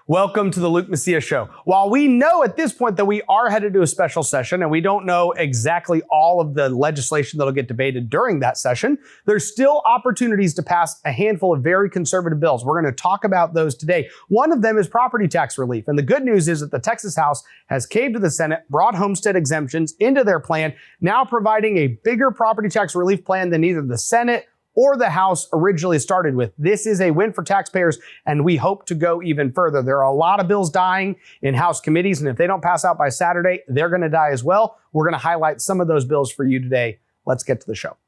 Welcome to the Luke Macias Show. While we know at this point that we are headed to a special session and we don't know exactly all of the legislation that'll get debated during that session, there's still opportunities to pass a handful of very conservative bills. We're going to talk about those today. One of them is property tax relief. And the good news is that the Texas House has caved to the Senate, brought homestead exemptions into their plan, now providing a bigger property tax relief plan than either the Senate or the House originally started with. This is a win for taxpayers, and we hope to go even further. There are a lot of bills dying in House committees, and if they don't pass out by Saturday, they're going to die as well. We're going to highlight some of those bills for you today. Let's get to the show.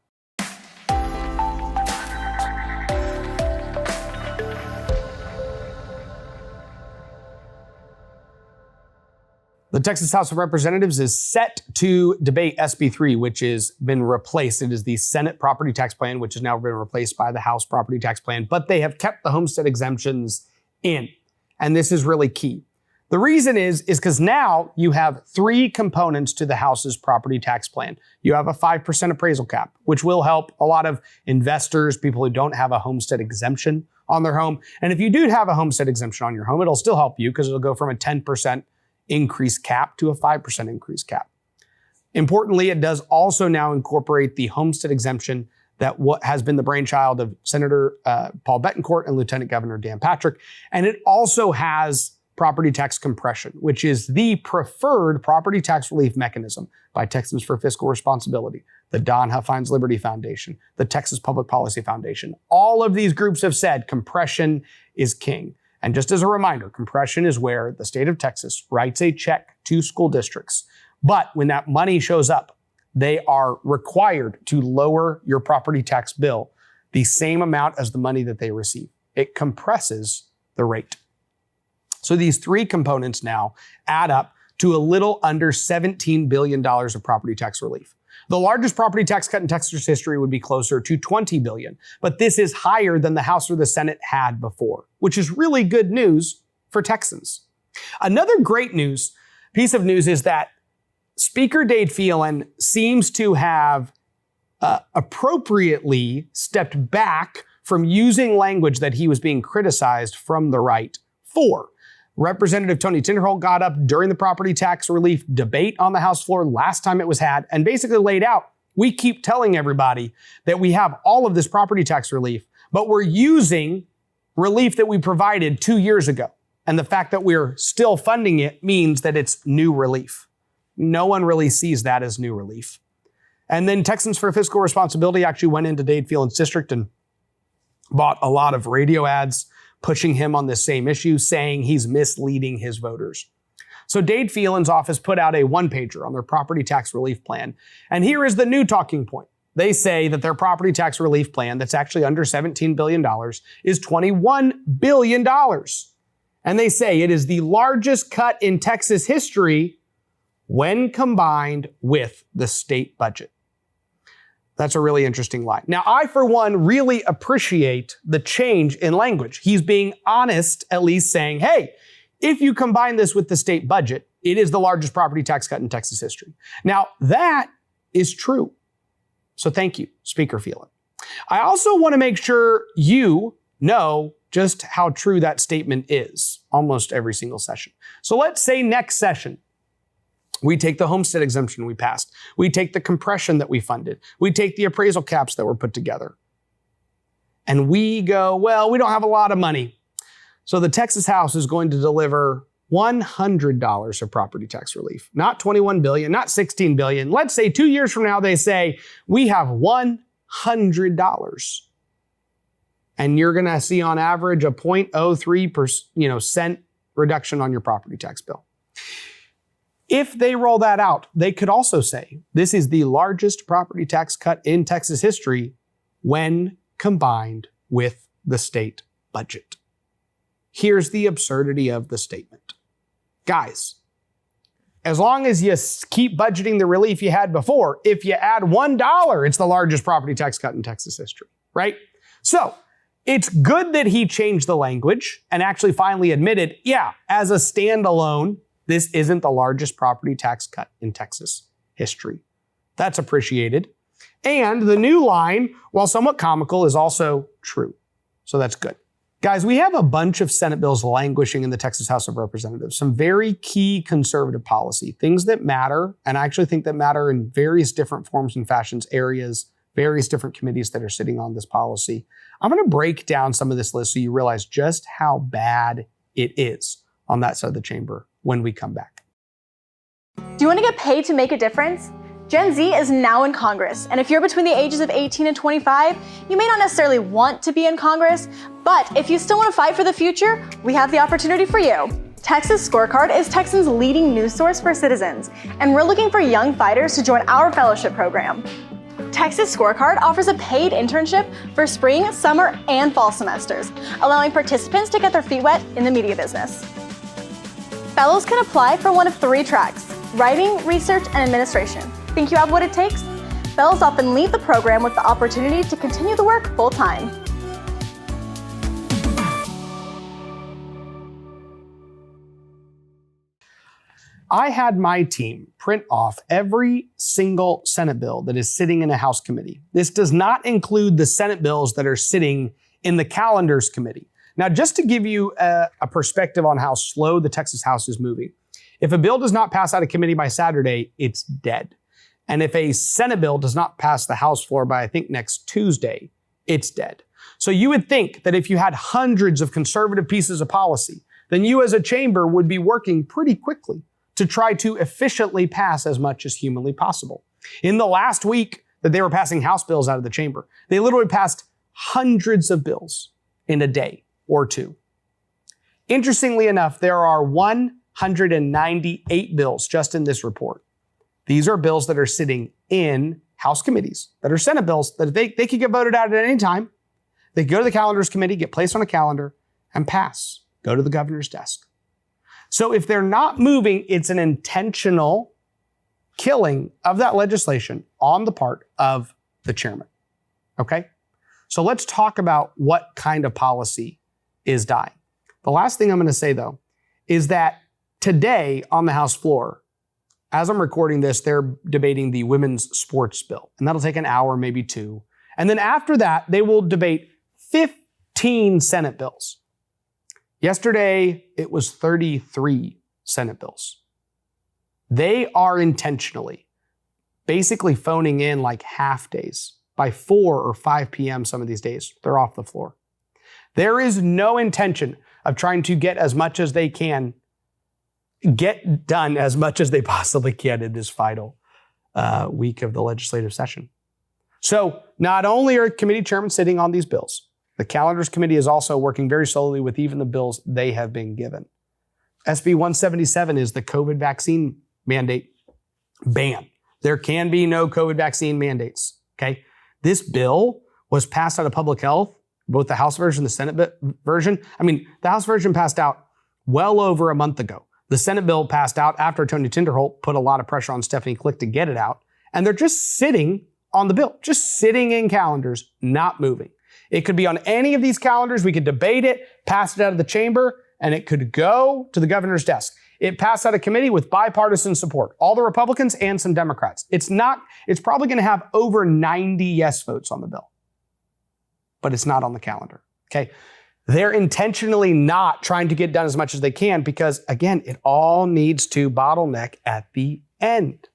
The Texas House of Representatives is set to debate SB 3, which has been replaced. It is the Senate property tax plan, which has now been replaced by the House property tax plan, but they have kept the homestead exemptions in. And this is really key. The reason is because now you have three components to the House's property tax plan. You have a 5% appraisal cap, which will help a lot of investors, people who don't have a homestead exemption on their home. And if you do have a homestead exemption on your home, it'll still help you because it'll go from a 10% increase cap to a 5% increase cap. Importantly, it does also now incorporate the homestead exemption that has been the brainchild of Senator Paul Bettencourt and Lieutenant Governor Dan Patrick. And it also has property tax compression, which is the preferred property tax relief mechanism by Texans for Fiscal Responsibility, the Don Huff Finds Liberty Foundation, the Texas Public Policy Foundation. All of these groups have said compression is king. And just as a reminder, compression is where the state of Texas writes a check to school districts. But when that money shows up, they are required to lower your property tax bill the same amount as the money that they receive. It compresses the rate. So these three components now add up to a little under $17 billion of property tax relief. The largest property tax cut in Texas history would be closer to $20 billion, but this is higher than the House or the Senate had before, which is really good news for Texans. Another great piece of news is that Speaker Dade Phelan seems to have appropriately stepped back from using language that he was being criticized from the right for. Representative Tony Tinderholt got up during the property tax relief debate on the House floor last time it was had and basically laid out, we keep telling everybody that we have all of this property tax relief, but we're using relief that we provided 2 years ago. And the fact that we're still funding it means that it's new relief. No one really sees that as new relief. And then Texans for Fiscal Responsibility actually went into Dade Phelan's district and bought a lot of radio ads pushing him on this same issue, saying he's misleading his voters. So Dade Phelan's office put out a one-pager on their property tax relief plan. And here is the new talking point. They say that their property tax relief plan, that's actually under $17 billion, is $21 billion. And they say it is the largest cut in Texas history when combined with the state budget. That's a really interesting line. Now, I, for one, really appreciate the change in language. He's being honest, at least saying, hey, if you combine this with the state budget, it is the largest property tax cut in Texas history. Now, that is true. So thank you, Speaker Phelan. I also want to make sure you know just how true that statement is almost every single session. So let's say next session, we take the homestead exemption we passed. We take the compression that we funded. We take the appraisal caps that were put together. And we go, well, we don't have a lot of money. So the Texas House is going to deliver $100 of property tax relief. Not $21 billion, not $16 billion. Let's say 2 years from now, they say, we have $100. And you're going to see on average a 0.03% cent reduction on your property tax bill. If they roll that out, they could also say this is the largest property tax cut in Texas history when combined with the state budget. Here's the absurdity of the statement. Guys, as long as you keep budgeting the relief you had before, if you add $1, it's the largest property tax cut in Texas history, right? So it's good that he changed the language and actually finally admitted, yeah, as a standalone, this isn't the largest property tax cut in Texas history. That's appreciated. And the new line, while somewhat comical, is also true. So that's good. Guys, we have a bunch of Senate bills languishing in the Texas House of Representatives. Some very key conservative policy, things that matter, and I actually think that matter in various different forms and fashions, areas, various different committees that are sitting on this policy. I'm going to break down some of this list so you realize just how bad it is on that side of the chamber when we come back. Do you want to get paid to make a difference? Gen Z is now in Congress, and if you're between the ages of 18 and 25, you may not necessarily want to be in Congress, but if you still want to fight for the future, we have the opportunity for you. Texas Scorecard is Texans' leading news source for citizens, and we're looking for young fighters to join our fellowship program. Texas Scorecard offers a paid internship for spring, summer, and fall semesters, allowing participants to get their feet wet in the media business. Fellows can apply for one of 3 tracks: writing, research, and administration. Think you have what it takes? Fellows often leave the program with the opportunity to continue the work full-time. I had my team print off every single Senate bill that is sitting in a House committee. This does not include the Senate bills that are sitting in the calendars committee. Now, just to give you a perspective on how slow the Texas House is moving, if a bill does not pass out of committee by Saturday, it's dead. And if a Senate bill does not pass the House floor by, I think, next Tuesday, it's dead. So you would think that if you had hundreds of conservative pieces of policy, then you as a chamber would be working pretty quickly to try to efficiently pass as much as humanly possible. In the last week that they were passing House bills out of the chamber, they literally passed hundreds of bills in a day or two. Interestingly enough, there are 198 bills just in this report. These are bills that are sitting in House committees, that are Senate bills, that they could get voted out at any time. They go to the calendars committee, get placed on a calendar, and pass. Go to the governor's desk. So if they're not moving, it's an intentional killing of that legislation on the part of the chairman. Okay? So let's talk about what kind of policy is dying. The last thing I'm going to say, though, is that today on the House floor, as I'm recording this, they're debating the women's sports bill, and that'll take an hour, maybe 2. And then after that, they will debate 15 Senate bills. Yesterday, it was 33 Senate bills. They are intentionally basically phoning in like half days. By 4 or 5 p.m. some of these days, they're off the floor. There is no intention of trying to get as much as they can, get done as much as they possibly can in this final week of the legislative session. So not only are committee chairmen sitting on these bills, the calendars committee is also working very slowly with even the bills they have been given. SB 177 is the COVID vaccine mandate ban. There can be no COVID vaccine mandates, okay? This bill was passed out of public health, both the House version and the Senate version. I mean, the House version passed out well over a month ago. The Senate bill passed out after Tony Tinderholt put a lot of pressure on Stephanie Klick to get it out. And they're just sitting on the bill, just sitting in calendars, not moving. It could be on any of these calendars. We could debate it, pass it out of the chamber, and it could go to the governor's desk. It passed out of committee with bipartisan support, all the Republicans and some Democrats. It's probably going to have over 90 yes votes on the bill, but it's not on the calendar, okay? They're intentionally not trying to get done as much as they can because, again, it all needs to bottleneck at the end.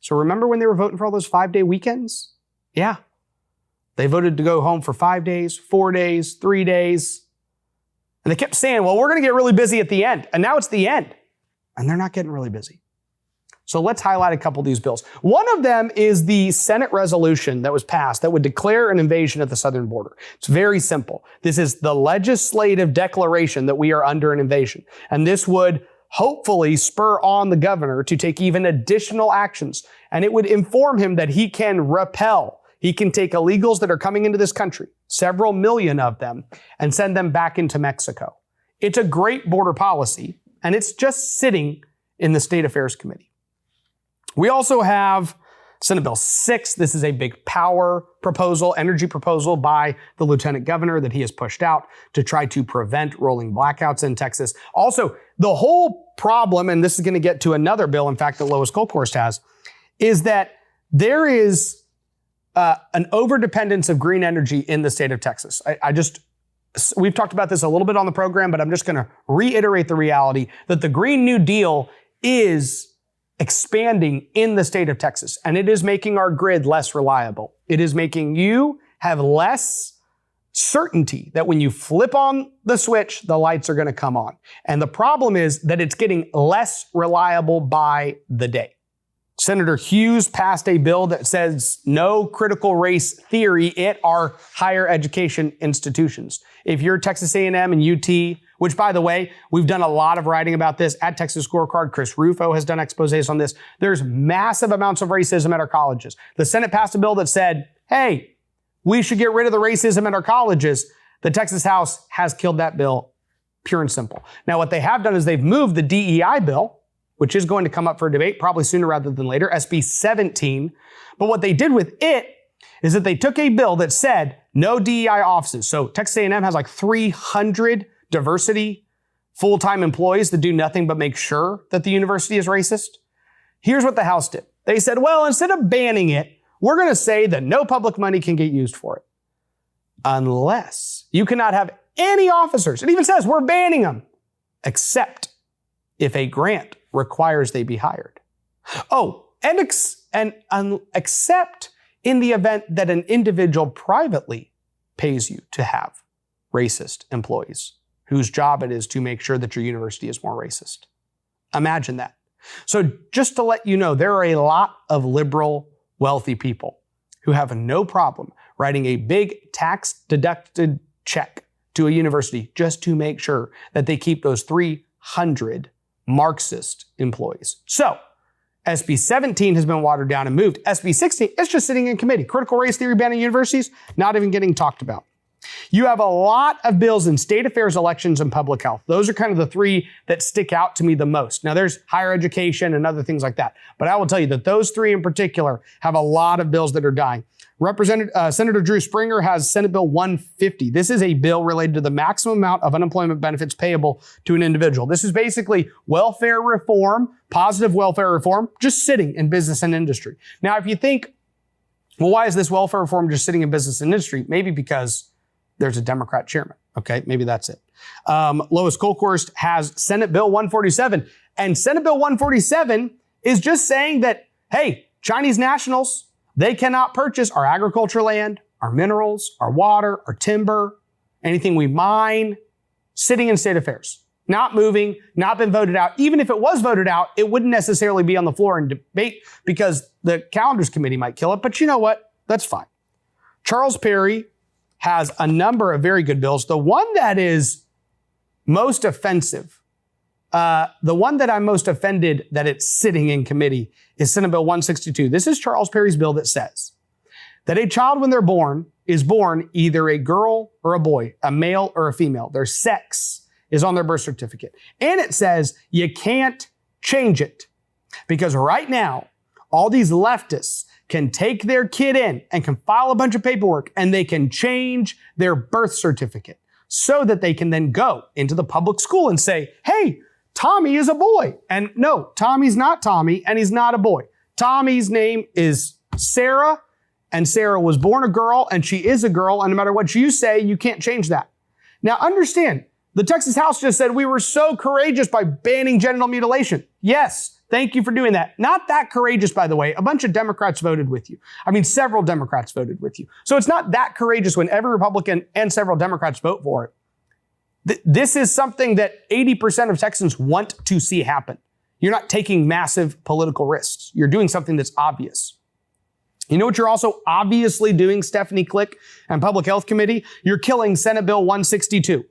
So remember when they were voting for all those 5-day weekends? Yeah. They voted to go home for 5 days, 4 days, 3 days. And they kept saying, well, we're going to get really busy at the end. And now it's the end. And they're not getting really busy. So let's highlight a couple of these bills. One of them is the Senate resolution that was passed that would declare an invasion at the southern border. It's very simple. This is the legislative declaration that we are under an invasion. And this would hopefully spur on the governor to take even additional actions. And it would inform him that he can repel. He can take illegals that are coming into this country, several million of them, and send them back into Mexico. It's a great border policy, and it's just sitting in the State Affairs Committee. We also have Senate Bill 6. This is a big power proposal, energy proposal by the lieutenant governor that he has pushed out to try to prevent rolling blackouts in Texas. Also, the whole problem, and this is going to get to another bill, in fact, that Lois Kolkhorst has, is that there is an overdependence of green energy in the state of Texas. we've talked about this a little bit on the program, but I'm just going to reiterate the reality that the Green New Deal is expanding in the state of Texas, and it is making our grid less reliable. It is making you have less certainty that when you flip on the switch, the lights are going to come on. And the problem is that it's getting less reliable by the day. Senator Hughes passed a bill that says no critical race theory at our higher education institutions. If you're Texas A&M and UT, which, by the way, we've done a lot of writing about this at Texas Scorecard. Chris Rufo has done exposés on this. There's massive amounts of racism at our colleges. The Senate passed a bill that said, hey, we should get rid of the racism at our colleges. The Texas House has killed that bill, pure and simple. Now, what they have done is they've moved the DEI bill, which is going to come up for debate probably sooner rather than later, SB 17. But what they did with it is that they took a bill that said no DEI offices. So Texas A&M has like 300 diversity full-time employees that do nothing but make sure that the university is racist. Here's what the House did. They said, well, instead of banning it, we're going to say that no public money can get used for it. Unless you cannot have any officers. It even says we're banning them, except if a grant requires they be hired. Oh, and except in the event that an individual privately pays you to have racist employees whose job it is to make sure that your university is more racist. Imagine that. So just to let you know, there are a lot of liberal, wealthy people who have no problem writing a big tax-deducted check to a university just to make sure that they keep those 300 Marxist employees. So SB 17 has been watered down and moved. SB 16 is just sitting in committee. Critical race theory ban in universities, not even getting talked about. You have a lot of bills in state affairs, elections, and public health. Those are kind of the three that stick out to me the most. Now, there's higher education and other things like that. But I will tell you that those three in particular have a lot of bills that are dying. Senator Drew Springer has Senate Bill 150. This is a bill related to the maximum amount of unemployment benefits payable to an individual. This is basically welfare reform, positive welfare reform, just sitting in business and industry. Now, if you think, well, why is this welfare reform just sitting in business and industry? Maybe because there's a Democrat chairman. Okay, maybe that's it. Lois Kolkhorst has Senate Bill 147. And Senate Bill 147 is just saying that, hey, Chinese nationals, they cannot purchase our agriculture land, our minerals, our water, our timber, anything we mine, sitting in state affairs. Not moving, not been voted out. Even if it was voted out, it wouldn't necessarily be on the floor in debate because the calendars committee might kill it. But you know what? That's fine. Charles Perry has a number of very good bills. The one that is most offensive, the one that I'm most offended that it's sitting in committee is Senate Bill 162. This is Charles Perry's bill that says that a child when they're born is born either a girl or a boy, a male or a female. Their sex is on their birth certificate. And it says you can't change it because right now, all these leftists can take their kid in and can file a bunch of paperwork and they can change their birth certificate so that they can then go into the public school and say, hey, Tommy is a boy. And no, Tommy's not Tommy and he's not a boy. Tommy's name is Sarah and Sarah was born a girl and she is a girl. And no matter what you say, you can't change that. Now understand, the Texas House just said we were so courageous by banning genital mutilation. Yes. Thank you for doing that. Not that courageous, by the way. A bunch of Democrats voted with you. I mean, several Democrats voted with you. So it's not that courageous when every Republican and several Democrats vote for it. This is something that 80% of Texans want to see happen. You're not taking massive political risks. You're doing something that's obvious. You know what you're also obviously doing, Stephanie Klick and Public Health Committee? You're killing Senate Bill 162,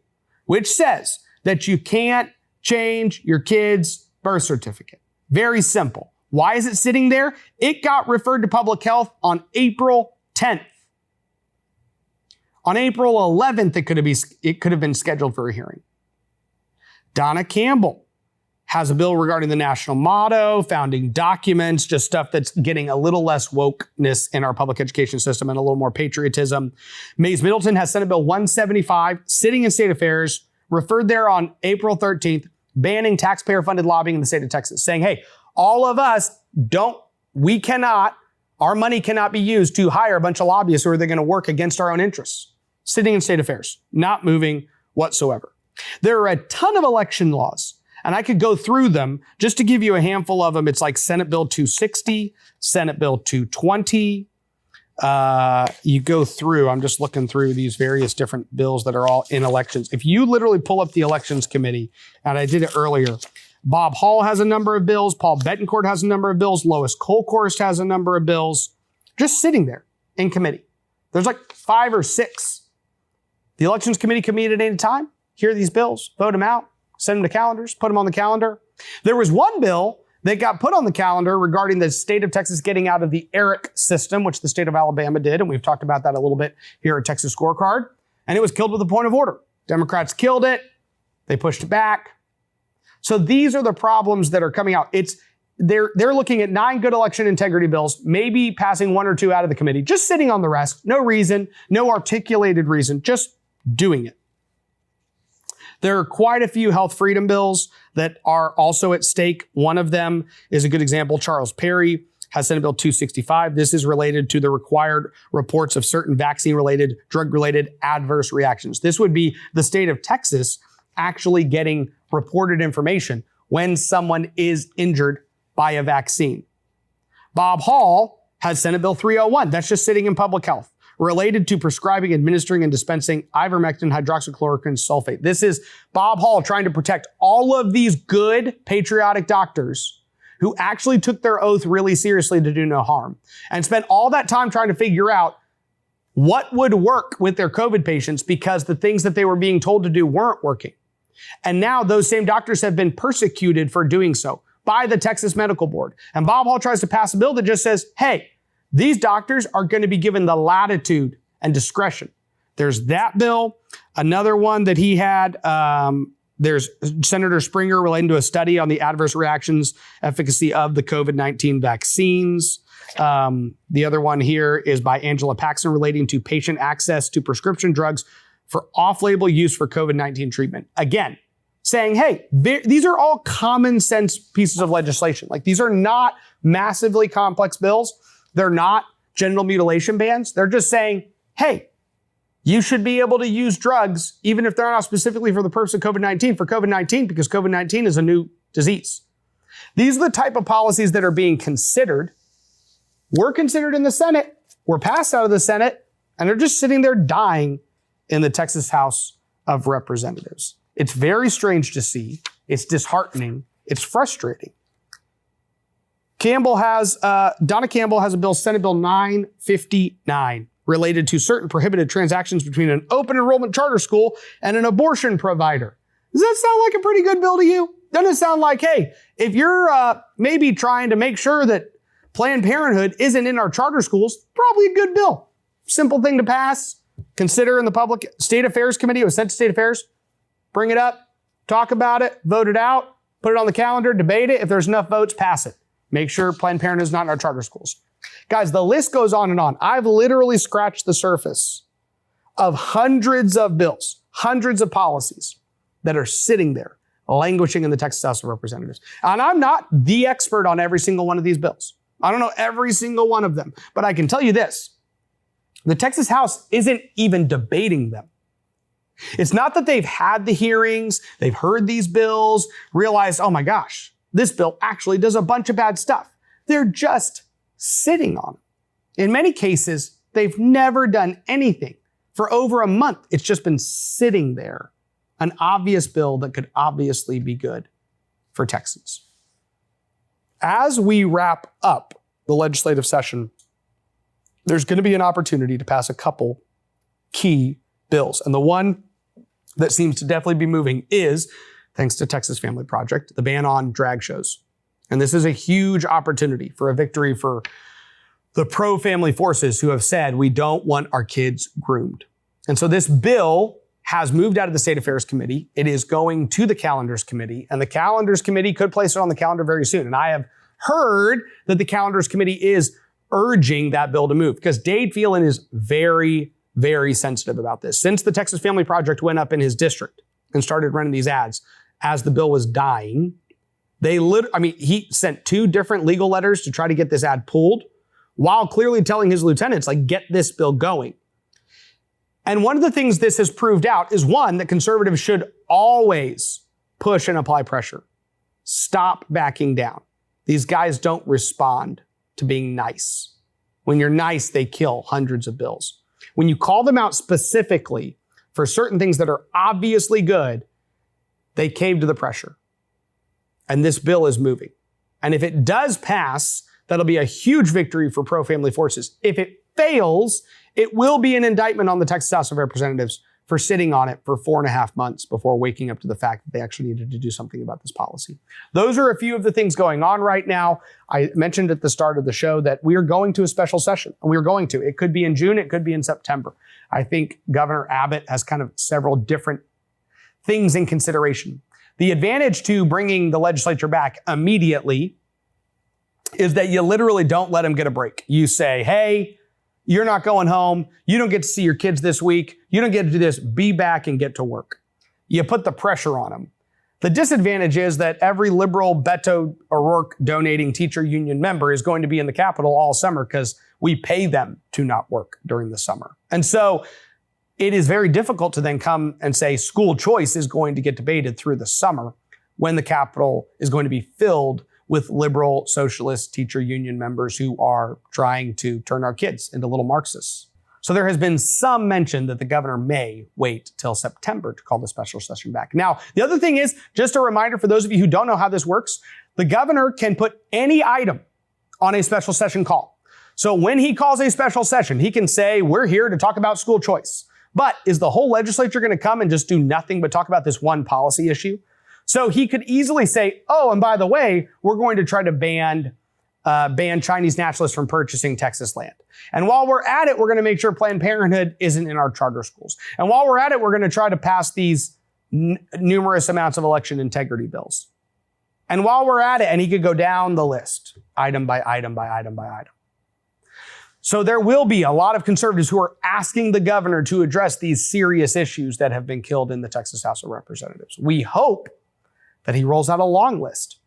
which says that you can't change your kid's birth certificate. Very simple. Why is it sitting there? It got referred to public health on April 10th. On April 11th, it could have been scheduled for a hearing. Donna Campbell has a bill regarding the national motto, founding documents, just stuff that's getting a little less wokeness in our public education system and a little more patriotism. Mays Middleton has Senate Bill 175, sitting in state affairs, referred there on April 13th, banning taxpayer-funded lobbying in the state of Texas, saying, hey, all of us our money cannot be used to hire a bunch of lobbyists who are going to work against our own interests. sitting in state affairs, not moving whatsoever. There are a ton of election laws, and I could go through them just to give you a handful of them. It's like Senate Bill 260, Senate Bill 220. You go through, I'm just looking through these various different bills that are all in elections. If you literally pull up the elections committee, and I did it earlier, Bob Hall has a number of bills, Paul Bettencourt has a number of bills, Lois Kolkhorst has a number of bills, just sitting there in committee. There's like 5 or 6. The elections committee can meet at any time, hear these bills, vote them out, send them to calendars, put them on the calendar. There was one bill that got put on the calendar regarding the state of Texas getting out of the ERIC system, which the state of Alabama did, and we've talked about that a little bit here at Texas Scorecard, and it was killed with a point of order. Democrats killed it. They pushed it back. So these are the problems that are coming out. They're looking at 9 good election integrity bills, maybe passing 1 or 2 out of the committee, just sitting on the rest. No reason, no articulated reason, just doing it. There are quite a few health freedom bills that are also at stake. One of them is a good example. Charles Perry has Senate Bill 265. This is related to the required reports of certain vaccine-related, drug-related adverse reactions. This would be the state of Texas actually getting reported information when someone is injured by a vaccine. Bob Hall has Senate Bill 301. That's just sitting in public health, related to prescribing, administering, and dispensing ivermectin, hydroxychloroquine, sulfate. This is Bob Hall trying to protect all of these good, patriotic doctors who actually took their oath really seriously to do no harm and spent all that time trying to figure out what would work with their COVID patients because the things that they were being told to do weren't working. And now those same doctors have been persecuted for doing so by the Texas Medical Board. And Bob Hall tries to pass a bill that just says, hey, these doctors are going to be given the latitude and discretion. There's that bill. Another one that he had, there's Senator Springer relating to a study on the adverse reactions efficacy of the COVID-19 vaccines. The other one here is by Angela Paxson relating to patient access to prescription drugs for off-label use for COVID-19 treatment. Again, saying, hey, these are all common sense pieces of legislation. Like, these are not massively complex bills. They're not genital mutilation bans. They're just saying, hey, you should be able to use drugs, even if they're not specifically for the purpose of COVID-19, for COVID-19, because COVID-19 is a new disease. These are the type of policies that are being considered. Were considered in the Senate, were passed out of the Senate, and they're just sitting there dying in the Texas House of Representatives. It's very strange to see. It's disheartening. It's frustrating. Donna Campbell has a bill, Senate Bill 959, related to certain prohibited transactions between an open enrollment charter school and an abortion provider. Does that sound like a pretty good bill to you? Doesn't it sound like, hey, if you're maybe trying to make sure that Planned Parenthood isn't in our charter schools, probably a good bill. Simple thing to pass. Consider in the Public State Affairs Committee. It was sent to State Affairs. Bring it up, talk about it, vote it out, put it on the calendar, debate it. If there's enough votes, pass it. Make sure Planned Parenthood is not in our charter schools. Guys, the list goes on and on. I've literally scratched the surface of hundreds of bills, hundreds of policies that are sitting there, languishing in the Texas House of Representatives. And I'm not the expert on every single one of these bills. I don't know every single one of them, but I can tell you this. The Texas House isn't even debating them. It's not that they've had the hearings, they've heard these bills, realized, oh my gosh, this bill actually does a bunch of bad stuff. They're just sitting on it. In many cases, they've never done anything. For over a month, it's just been sitting there. An obvious bill that could obviously be good for Texans. As we wrap up the legislative session, there's going to be an opportunity to pass a couple key bills. And the one that seems to definitely be moving is, thanks to Texas Family Project, the ban on drag shows. And this is a huge opportunity for a victory for the pro-family forces who have said, we don't want our kids groomed. And so this bill has moved out of the State Affairs Committee. It is going to the Calendars Committee, and the Calendars Committee could place it on the calendar very soon. And I have heard that the Calendars Committee is urging that bill to move because Dade Phelan is very, very sensitive about this. Since the Texas Family Project went up in his district and started running these ads as the bill was dying, he sent 2 different legal letters to try to get this ad pulled while clearly telling his lieutenants, like, get this bill going. And one of the things this has proved out is, one, that conservatives should always push and apply pressure. Stop backing down. These guys don't respond to being nice. When you're nice, they kill hundreds of bills. When you call them out specifically for certain things that are obviously good, they cave to the pressure. And this bill is moving. And if it does pass, that'll be a huge victory for pro-family forces. If it fails, it will be an indictment on the Texas House of Representatives for sitting on it for 4.5 months before waking up to the fact that they actually needed to do something about this policy. Those are a few of the things going on right now. I mentioned at the start of the show that we are going to a special session. We are going to. It could be in June. It could be in September. I think Governor Abbott has kind of several different things in consideration. The advantage to bringing the legislature back immediately is that you literally don't let them get a break. You say, hey, you're not going home. You don't get to see your kids this week. You don't get to do this. Be back and get to work. You put the pressure on them. The disadvantage is that every liberal Beto O'Rourke donating teacher union member is going to be in the Capitol all summer because we pay them to not work during the summer. And so it is very difficult to then come and say school choice is going to get debated through the summer when the Capitol is going to be filled with liberal socialist teacher union members who are trying to turn our kids into little Marxists. So there has been some mention that the governor may wait till September to call the special session back. Now, the other thing is, just a reminder for those of you who don't know how this works, the governor can put any item on a special session call. So when he calls a special session, he can say, we're here to talk about school choice. But is the whole legislature going to come and just do nothing but talk about this one policy issue? So he could easily say, oh, and by the way, we're going to try to ban Chinese nationalists from purchasing Texas land. And while we're at it, we're going to make sure Planned Parenthood isn't in our charter schools. And while we're at it, we're going to try to pass these numerous amounts of election integrity bills. And while we're at it, and he could go down the list, item by item by item by item. So there will be a lot of conservatives who are asking the governor to address these serious issues that have been killed in the Texas House of Representatives. We hope that he rolls out a long list.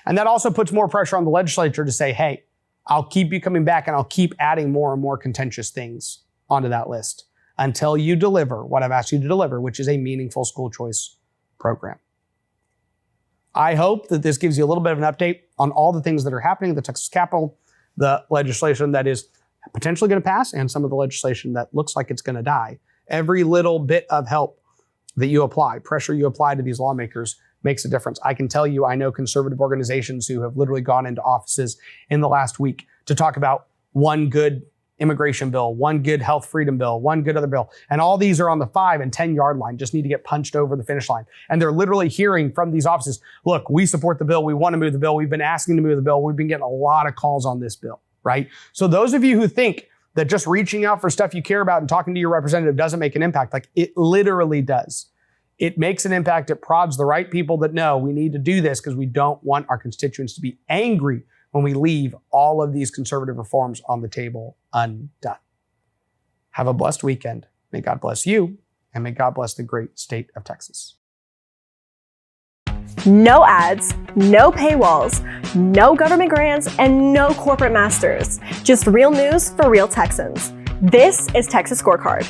And that also puts more pressure on the legislature to say, hey, I'll keep you coming back and I'll keep adding more and more contentious things onto that list until you deliver what I've asked you to deliver, which is a meaningful school choice program. I hope that this gives you a little bit of an update on all the things that are happening at the Texas Capitol, the legislation that is potentially going to pass, and some of the legislation that looks like it's going to die. Every little bit of help that you apply, pressure you apply to these lawmakers makes a difference. I can tell you, I know conservative organizations who have literally gone into offices in the last week to talk about one good immigration bill, one good health freedom bill, one good other bill. And all these are on the 5 and 10 yard line, just need to get punched over the finish line. And they're literally hearing from these offices, look, we support the bill. We want to move the bill. We've been asking to move the bill. We've been getting a lot of calls on this bill, right? So those of you who think that just reaching out for stuff you care about and talking to your representative doesn't make an impact, like it literally does. It makes an impact. It prods the right people that know we need to do this because we don't want our constituents to be angry when we leave all of these conservative reforms on the table undone. Have a blessed weekend. May God bless you, and may God bless the great state of Texas. No ads, no paywalls, no government grants, and no corporate masters. Just real news for real Texans. This is Texas Scorecard.